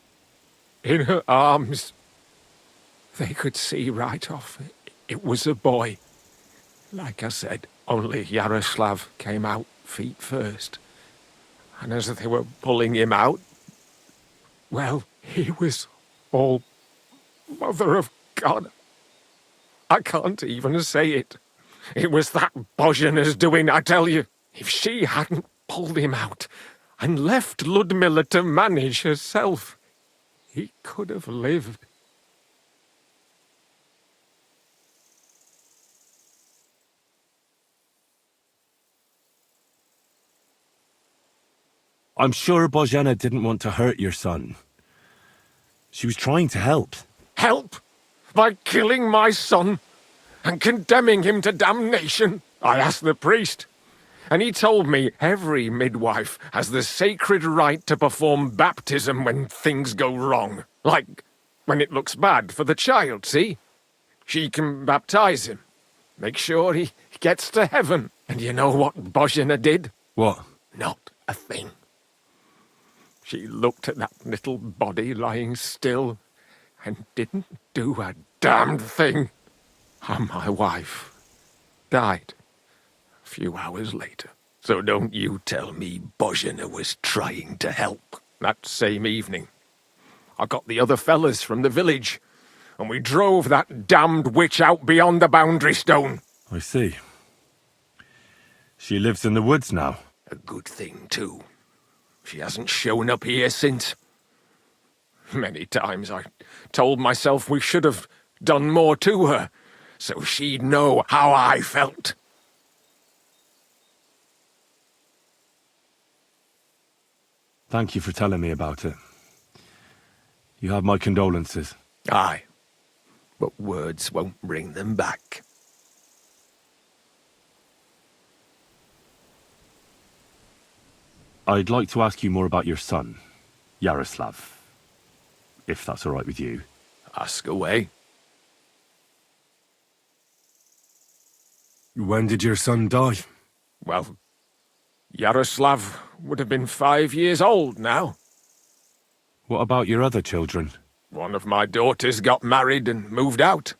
in her arms. They could see right off it was a boy. Like I said, only Yaroslav came out feet first. And as they were pulling him out, well, he was all Mother of God. I can't even say it. It was that Bozhena's doing, I tell you. If she hadn't pulled him out and left Ludmilla to manage herself, he could have lived. I'm sure Bozhena didn't want to hurt your son. She was trying to help. Help? By killing my son and condemning him to damnation? I asked the priest, and he told me every midwife has the sacred right to perform baptism when things go wrong. Like when it looks bad for the child, see? She can baptize him, make sure he gets to heaven. And you know what Bozhena did? What? Not a thing. She looked at that little body lying still and didn't do a damned thing. And my wife died a few hours later. So don't you tell me Bozhena was trying to help. That same evening, I got the other fellas from the village. and we drove that damned witch out beyond the boundary stone. I see. She lives in the woods now. A good thing, too. She hasn't shown up here since. Many times I told myself we should have done more to her, so she'd know how I felt. Thank you for telling me about it. You have my condolences. Aye, but words won't bring them back. I'd like to ask you more about your son, Yaroslav, if that's all right with you. Ask away. When did your son die? Well, Yaroslav would have been 5 years old now. What about your other children? One of my daughters got married and moved out.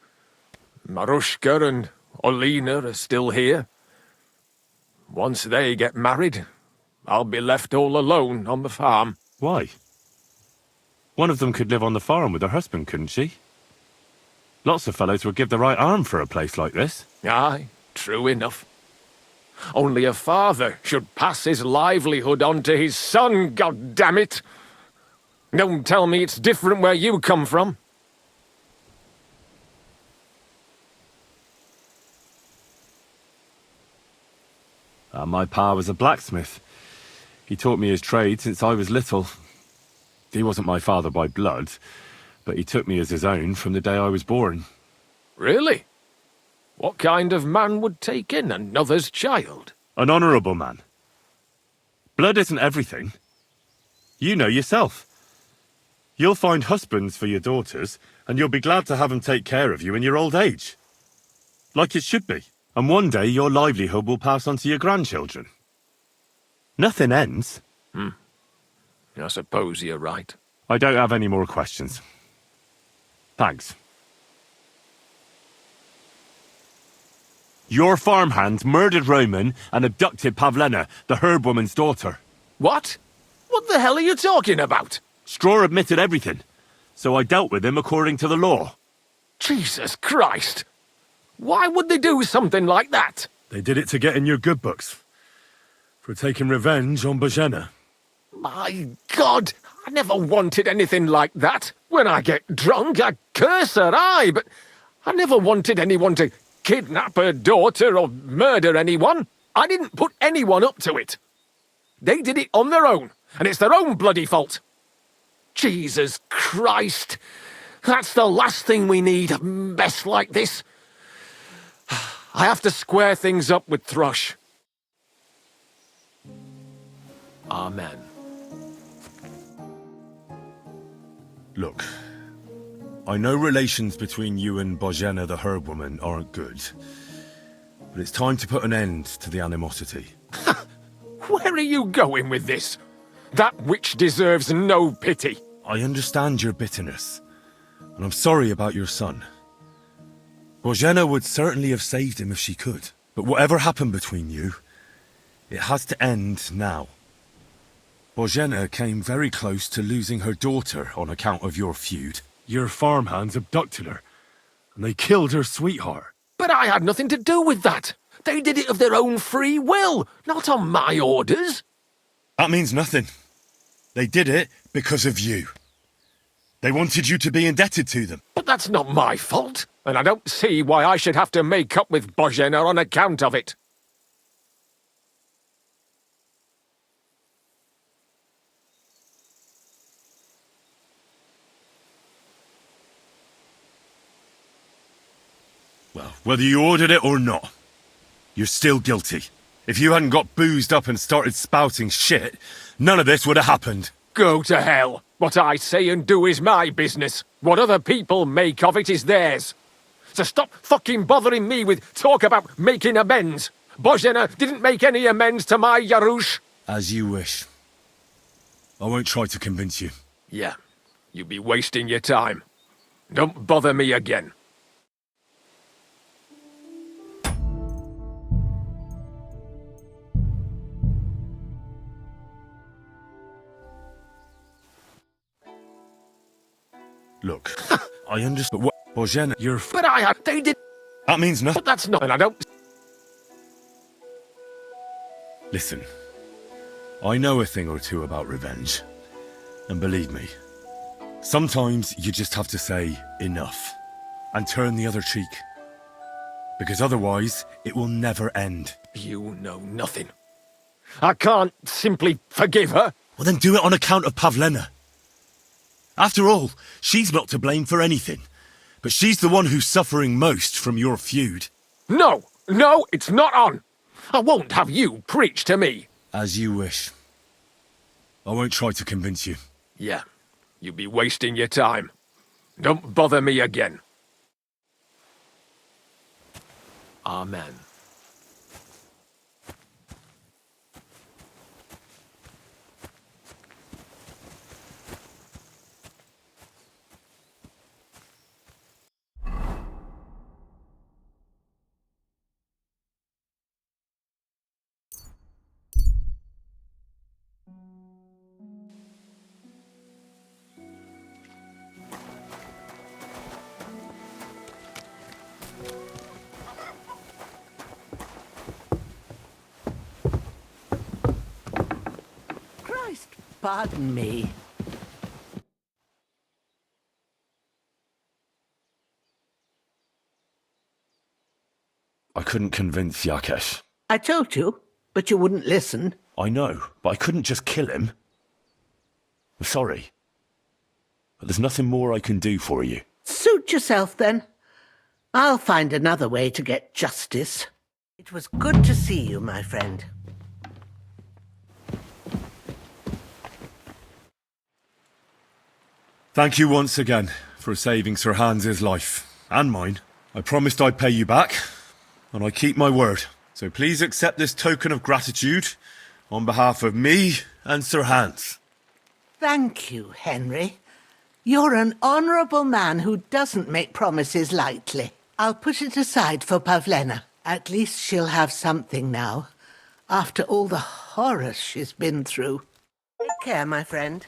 Marushka and Olina are still here. Once they get married, I'll be left all alone on the farm. Why? One of them could live on the farm with her husband, couldn't she? Lots of fellows would give the right arm for a place like this. Aye, true enough. Only a father should pass his livelihood on to his son, goddammit! Don't tell me it's different where you come from. My pa was a blacksmith. He taught me his trade since I was little. He wasn't my father by blood, but he took me as his own from the day I was born. Really? What kind of man would take in another's child? An honourable man. Blood isn't everything. You know yourself. You'll find husbands for your daughters, and you'll be glad to have them take care of you in your old age. Like it should be. And one day your livelihood will pass on to your grandchildren. Nothing ends. I suppose you're right. I don't have any more questions. Thanks. Your farmhand murdered Roman and abducted Pavlena, the herb woman's daughter. What? What the hell are you talking about? Straw admitted everything, so I dealt with him according to the law. Jesus Christ! Why would they do something like that? They did it to get in your good books. For taking revenge on Bozhena. My God! I never wanted anything like that. When I get drunk, I curse her, aye, but I never wanted anyone to kidnap her daughter or murder anyone. I didn't put anyone up to it. They did it on their own, and it's their own bloody fault. Jesus Christ! That's the last thing we need, a mess like this. I have to square things up with Thrush. Amen. Look, I know relations between you and Bozhena the herb woman aren't good. But it's time to put an end to the animosity. Where are you going with this? That witch deserves no pity. I understand your bitterness, and I'm sorry about your son. Bozhena would certainly have saved him if she could. But whatever happened between you, it has to end now. Bozhena came very close to losing her daughter on account of your feud. Your farmhands abducted her, and they killed her sweetheart. But I had nothing to do with that. They did it of their own free will, not on my orders. That means nothing. They did it because of you. They wanted you to be indebted to them. But that's not my fault, and I don't see why I should have to make up with Bozhena on account of it. Well, whether you ordered it or not, you're still guilty. If you hadn't got boozed up and started spouting shit, none of this would have happened. Go to hell. What I say and do is my business. What other people make of it is theirs. So stop fucking bothering me with talk about making amends. Bozhena didn't make any amends to my Yarush. As you wish. I won't try to convince you. Yeah, you'd be wasting your time. Don't bother me again. Look, I understand, but what... Bojena, you're... But they did... That means nothing. But that's nothing, I don't... Listen, I know a thing or two about revenge. And believe me, sometimes you just have to say enough and turn the other cheek. Because otherwise, it will never end. You know nothing. I can't simply forgive her. Well, then do it on account of Pavlena. After all, she's not to blame for anything. But she's the one who's suffering most from your feud. No, it's not on. I won't have you preach to me. As you wish. I won't try to convince you. Yeah, you'd be wasting your time. Don't bother me again. Amen. Christ, pardon me. I couldn't convince Yakesh. I told you, but you wouldn't listen. I know, but I couldn't just kill him. I'm sorry. But there's nothing more I can do for you. Suit yourself, then. I'll find another way to get justice. It was good to see you, my friend. Thank you once again for saving Sir Hans's life. And mine. I promised I'd pay you back, and I keep my word. So please accept this token of gratitude on behalf of me and Sir Hans. Thank you, Henry. You're an honourable man who doesn't make promises lightly. I'll put it aside for Pavlena. At least she'll have something now, after all the horrors she's been through. Take care, my friend.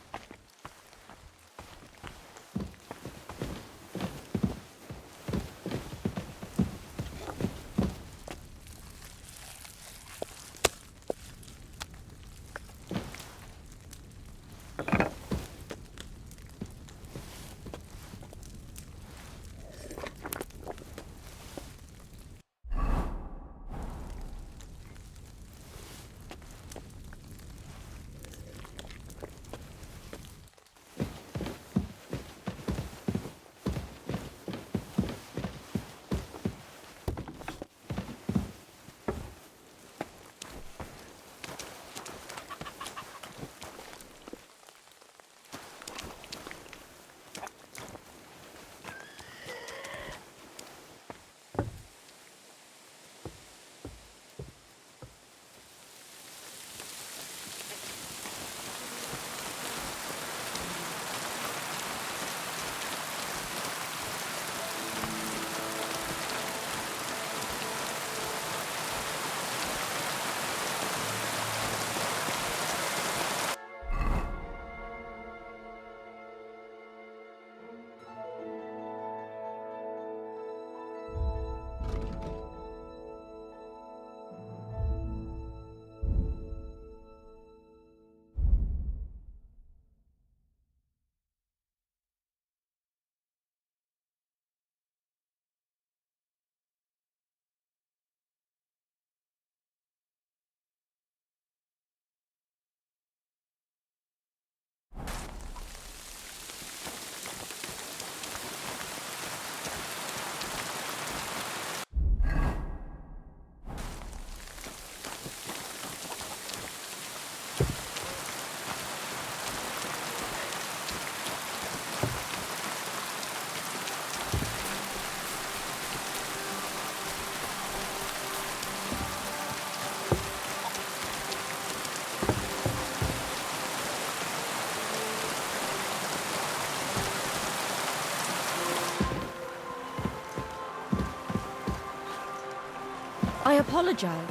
I apologize.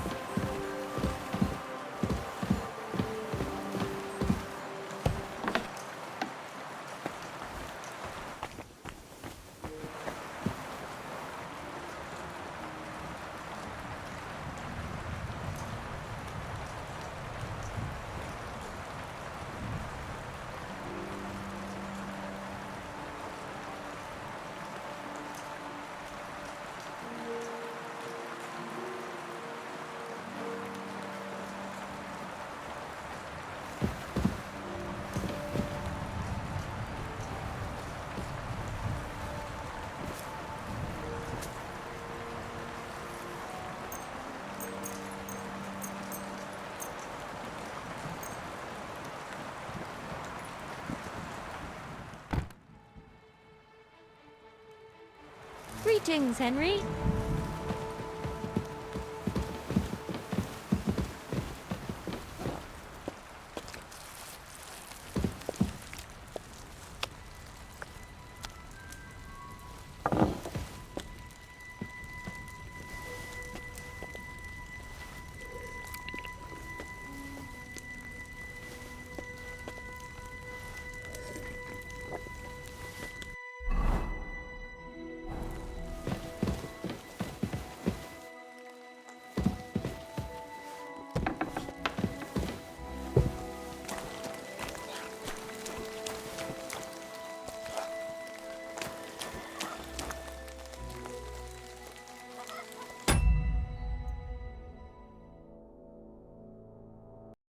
Greetings, Henry.